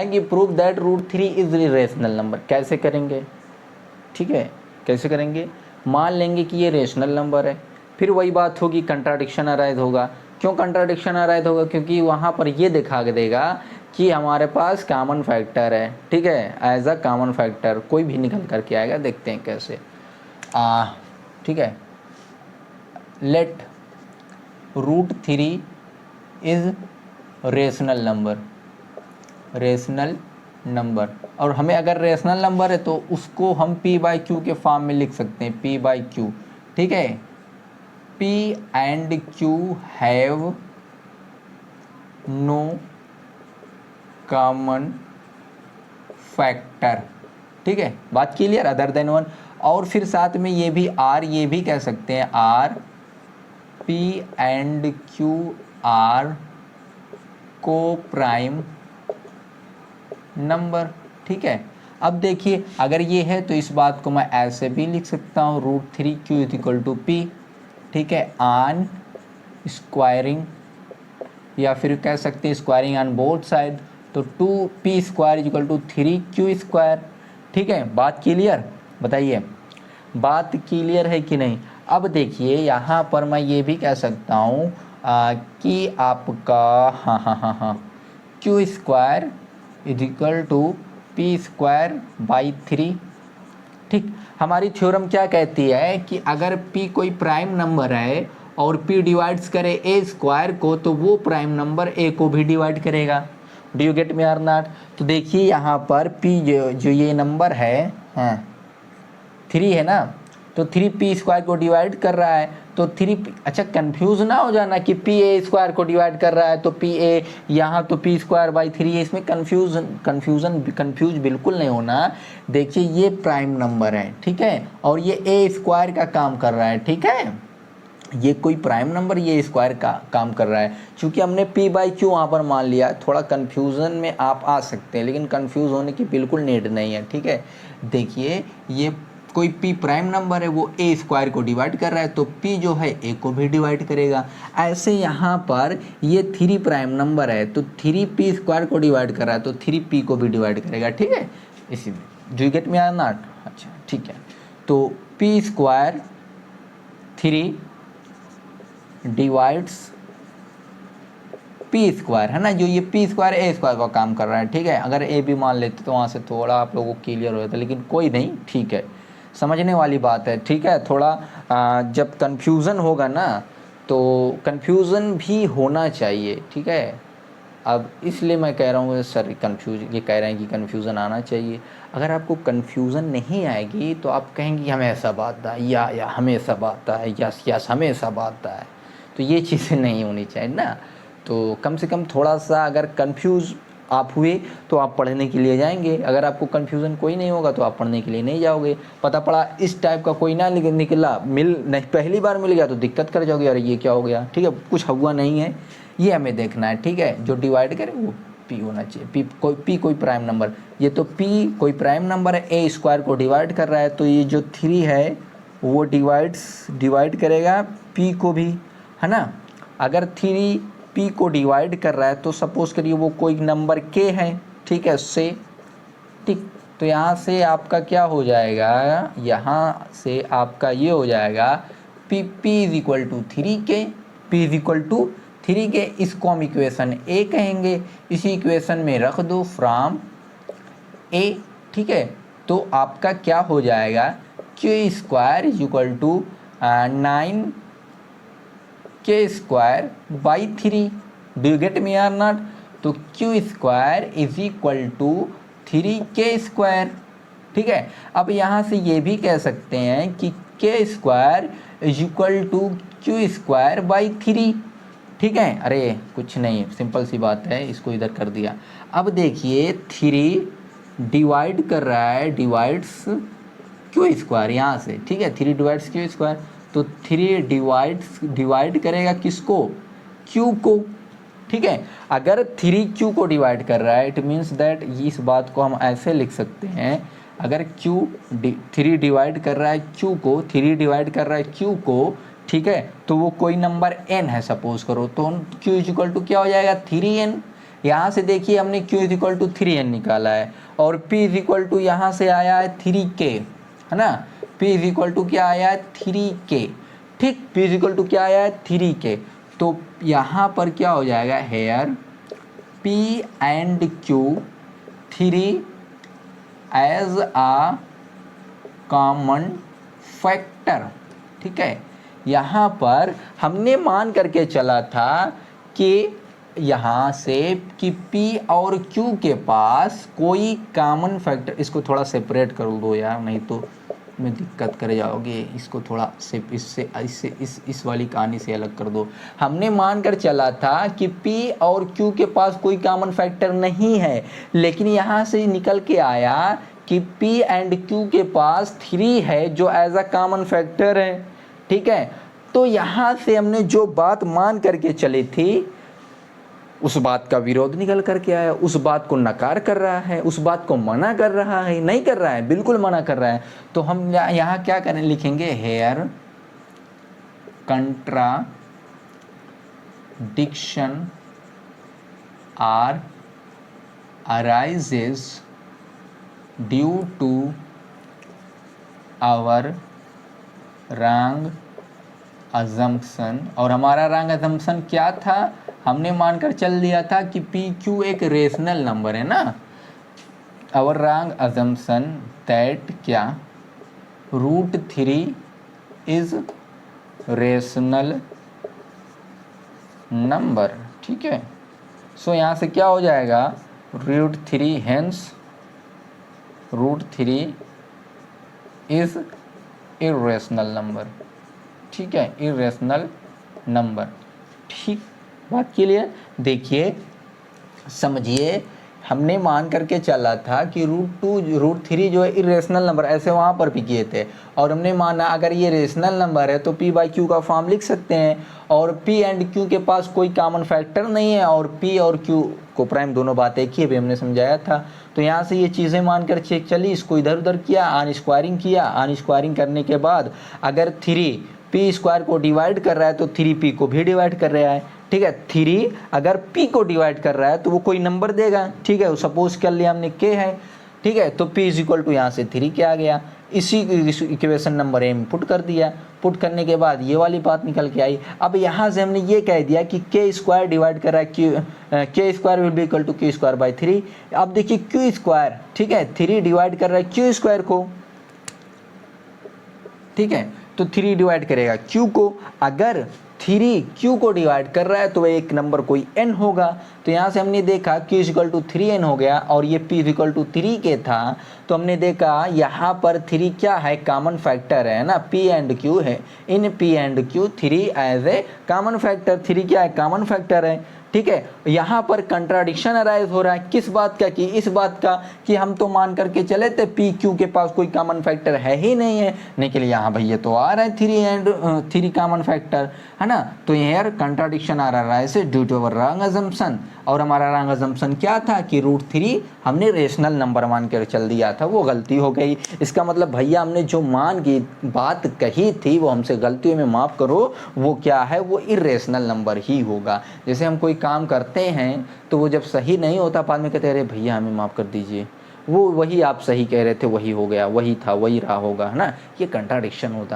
है कि prove that root 3 is rational number. कैसे करेंगे, ठीक है, कैसे करेंगे, मान लेंगे कि ये रेशनल नंबर है, फिर वही बात होगी, कंट्राडिक्शन अराइज होगा। क्यों कंट्राडिक्शन अराइज होगा, क्योंकि वहाँ पर ये दिखा देगा कि हमारे पास कॉमन फैक्टर है, ठीक है, एज अ कॉमन फैक्टर कोई भी निकल करके आएगा। देखते हैं कैसे। ठीक है, let root 3 is rational number, rational number, और हमें अगर रेशनल नंबर है तो उसको हम p बाई क्यू के फॉर्म में लिख सकते हैं, p बाई क्यू, ठीक है। p and q have no common factor, ठीक है, बात क्लियर, अदर देन 1। और फिर साथ में ये भी r, ये भी कह सकते हैं r, p and q are coprime number, ठीक है। अब देखिए अगर ये है तो इस बात को मैं ऐसे भी लिख सकता हूँ, root 3 q is equal to p, ठीक है, ऑन स्क्वायरिंग, या फिर कह सकते हैं स्क्वायरिंग ऑन बोथ साइड, तो 2p square is equal to 3q square, ठीक है। बात क्लियर, बताइए बात क्लियर है कि नहीं। अब देखिए यहाँ पर मैं ये भी कह सकता हूँ कि आपका हाँ q square is equal to p square by 3, ठीक। हमारी थ्योरम क्या कहती है कि अगर p कोई प्राइम नंबर है और p डिवाइड्स करे a स्क्वायर को, तो वो प्राइम नंबर a को भी डिवाइड करेगा। Do you get me or not. तो देखिए यहाँ पर p जो ये नंबर है, हाँ 3 है ना, तो 3p स्क्वायर को डिवाइड कर रहा है, तो 3, अच्छा कंफ्यूज ना हो जाना कि पी ए स्क्वायर को डिवाइड कर रहा है तो पी ए, यहाँ तो पी स्क्वायर बाई 3 है, इसमें कंफ्यूज बिल्कुल नहीं होना। देखिए ये प्राइम नंबर है, ठीक है, और ये ए स्क्वायर का काम कर रहा है, ठीक है, ये कोई प्राइम नंबर ये स्क्वायर का काम कर रहा है। चूँकि हमने p बाई क्यू वहाँ पर मान लिया, थोड़ा कन्फ्यूज़न में आप आ सकते हैं, लेकिन कन्फ्यूज़ होने की बिल्कुल नीड नहीं है, ठीक है। देखिए ये कोई p प्राइम नंबर है, वो a स्क्वायर को डिवाइड कर रहा है, तो p जो है a को भी डिवाइड करेगा। ऐसे यहाँ पर ये 3 प्राइम नंबर है, तो 3p स्क्वायर को डिवाइड कर रहा है, तो 3p को भी डिवाइड करेगा, ठीक है। इसी में do you get me or not, अच्छा ठीक है। तो p square 3 divides p square है ना, जो ये पी स्क्वायर ए स्क्वायर का काम कर रहा है, ठीक है। अगर ए भी मान लेते तो वहाँ से थोड़ा आप लोगों को क्लियर हो जाता, लेकिन कोई नहीं, ठीक है, समझने वाली बात है, ठीक है। थोड़ा जब कन्फ्यूज़न होगा ना तो कन्फ्यूज़न भी होना चाहिए, ठीक है। अब इसलिए मैं कह रहा हूँ सर ये कह रहे हैं कि कन्फ्यूज़न आना चाहिए। अगर आपको कन्फ्यूज़न नहीं आएगी तो आप कहेंगे हमें ऐसा बात है, या हमें ऐसा बात है, यस हमें ऐसा बात है, तो ये चीज़ें नहीं होनी चाहिए ना। तो कम से कम थोड़ा सा अगर कन्फ्यूज़ आप हुए तो आप पढ़ने के लिए जाएंगे, अगर आपको कन्फ्यूज़न कोई नहीं होगा तो आप पढ़ने के लिए नहीं जाओगे। पता पड़ा इस टाइप का कोई ना निकला, मिल नहीं, पहली बार मिल गया तो दिक्कत कर जाओगे, अरे ये क्या हो गया, ठीक है, कुछ हुआ नहीं है, ये हमें देखना है, ठीक है। जो डिवाइड करे वो p होना चाहिए, p कोई प्राइम नंबर, ये तो p कोई प्राइम नंबर है, a स्क्वायर को डिवाइड कर रहा है, तो ये जो 3 है वो डिवाइड करेगा p को भी, है ना। अगर 3p को डिवाइड कर रहा है तो सपोज करिए वो कोई नंबर k है, ठीक है, उससे, ठीक। तो यहाँ से आपका क्या हो जाएगा, यहाँ से आपका ये हो जाएगा p is equal to 3k, p is equal to 3k, इसको हम इक्वेशन a कहेंगे। इसी इक्वेशन में रख दो फ्रॉम a, ठीक है। तो आपका क्या हो जाएगा, q square is equal to 9k square by 3, do you get me or not. तो q square is equal to 3k square, ठीक है। अब यहाँ से ये भी कह सकते हैं कि k square is equal to q square by 3, ठीक है। अरे कुछ नहीं, सिंपल सी बात है, इसको इधर कर दिया। अब देखिए 3 डिवाइड कर रहा है, डिवाइड्स क्यू स्क्वायर यहाँ से, ठीक है, 3 डिवाइड्स क्यू स्क्वायर, तो 3 डिवाइड करेगा किसको, क्यू को, ठीक है। अगर 3q को डिवाइड कर रहा है इट मीन्स दैट इस बात को हम ऐसे लिख सकते हैं, अगर 3 डिवाइड कर रहा है q को, 3 डिवाइड कर रहा है q को, ठीक है, तो वो कोई नंबर n है सपोज करो, तो q इज इक्वल टू क्या हो जाएगा 3n, यहाँ से देखिए हमने q is equal to 3n निकाला है और p इज इक्वल टू यहाँ से आया है 3k, है ना। p इज इक्वल टू क्या आया है 3k, ठीक। p इज इक्वल टू क्या आया है 3k। तो यहाँ पर क्या हो जाएगा, here p and q 3 as a common factor, ठीक है। यहाँ पर हमने मान करके चला था कि यहाँ से कि P और Q के पास कोई कॉमन फैक्टर, इसको थोड़ा सेपरेट कर दो यार, नहीं तो में दिक्कत कर जाओगे। इसको थोड़ा से इससे इस वाली कहानी से अलग कर दो। हमने मान कर चला था कि P और Q के पास कोई कॉमन फैक्टर नहीं है, लेकिन यहाँ से निकल के आया कि P एंड Q के पास 3 है जो एज अ कॉमन फैक्टर है, ठीक है। तो यहाँ से हमने जो बात मान करके चली थी उस बात का विरोध निकल करके आया, उस बात को नकार कर रहा है, उस बात को मना कर रहा है, नहीं कर रहा है, बिल्कुल मना कर रहा है। तो हम यहाँ क्या करें, लिखेंगे here contradiction are arises due to our wrong assumption. और हमारा रॉन्ग अजम्पशन क्या था, हमने मानकर चल दिया था कि पी क्यू एक रेशनल नंबर है ना। आवर रॉन्ग अजम्पशन दैट क्या, √3 इज रेशनल नंबर, ठीक है। सो यहाँ से क्या हो जाएगा, √3 हेंस √3 इज इरेशनल नंबर, ठीक है, इरेशनल नंबर, ठीक। बात के लिए देखिए समझिए, हमने मान करके चला था कि √3 जो है इरेशनल नंबर, ऐसे वहाँ पर भी किए थे। और हमने माना अगर ये रेशनल नंबर है तो p/q का फॉर्म लिख सकते हैं, और p एंड q के पास कोई कॉमन फैक्टर नहीं है, और p और q को प्राइम दोनों बातें एक ही, भी हमने समझाया था। तो यहाँ से ये चीज़ें मानकर चेक चली, इसको इधर उधर किया, आन स्क्वायरिंग किया, आन स्क्वायरिंग करने के बाद अगर 3 p² को डिवाइड कर रहा है तो 3p को भी डिवाइड कर रहा है, ठीक है। 3 अगर p को डिवाइड कर रहा है तो वो कोई नंबर देगा, ठीक है। सपोज कर लिया हमने k है, ठीक है। तो p इज इक्वल टू यहाँ से 3 के आ गया, इसी इक्वेशन नंबर m पुट कर दिया। पुट करने के बाद ये वाली बात निकल के आई। अब यहाँ से हमने ये कह दिया कि k² डिवाइड कर रहा है k² will be equal to q²/3। अब देखिए q², ठीक है, 3 डिवाइड कर रहा है q² को, ठीक है। तो 3 डिवाइड करेगा q को, अगर 3 q को डिवाइड कर रहा है तो एक नंबर कोई n होगा। तो यहाँ से हमने देखा q इक्वल टू 3n हो गया, और ये p इक्वल टू 3 के था। तो हमने देखा यहाँ पर 3 क्या है, कॉमन फैक्टर है ना, p एंड q है। In p and q 3 as a common factor, 3 क्या है, कॉमन फैक्टर है, ठीक है। यहाँ पर कंट्राडिक्शन अराइज हो रहा है, किस बात का, कि इस बात का कि हम तो मान करके चले थे पी क्यू के पास कोई कॉमन फैक्टर है ही नहीं है, लेकिन यहाँ भैया तो आ रहा है 3 कॉमन फैक्टर, है ना। तो यहाँ कंट्राडिक्शन आ रहा है due to our wrong assumption. और हमारा रॉन्ग अजम्पशन क्या था कि √3 हमने रेशनल नंबर मान कर चल दिया था, वो गलती हो गई। इसका मतलब भैया हमने जो मान की बात कही थी वो हमसे गलतियों में माफ़ करो, वो क्या है, वो इरेशनल नंबर ही होगा। जैसे हम कोई काम करते हैं तो वो जब सही नहीं होता बाद में कहते हैं अरे भैया हमें माफ़ कर दीजिए, वो वही आप सही कह रहे थे, वही हो गया, वही था, वही रहा होगा, है ना। ये कंट्राडिक्शन होता है।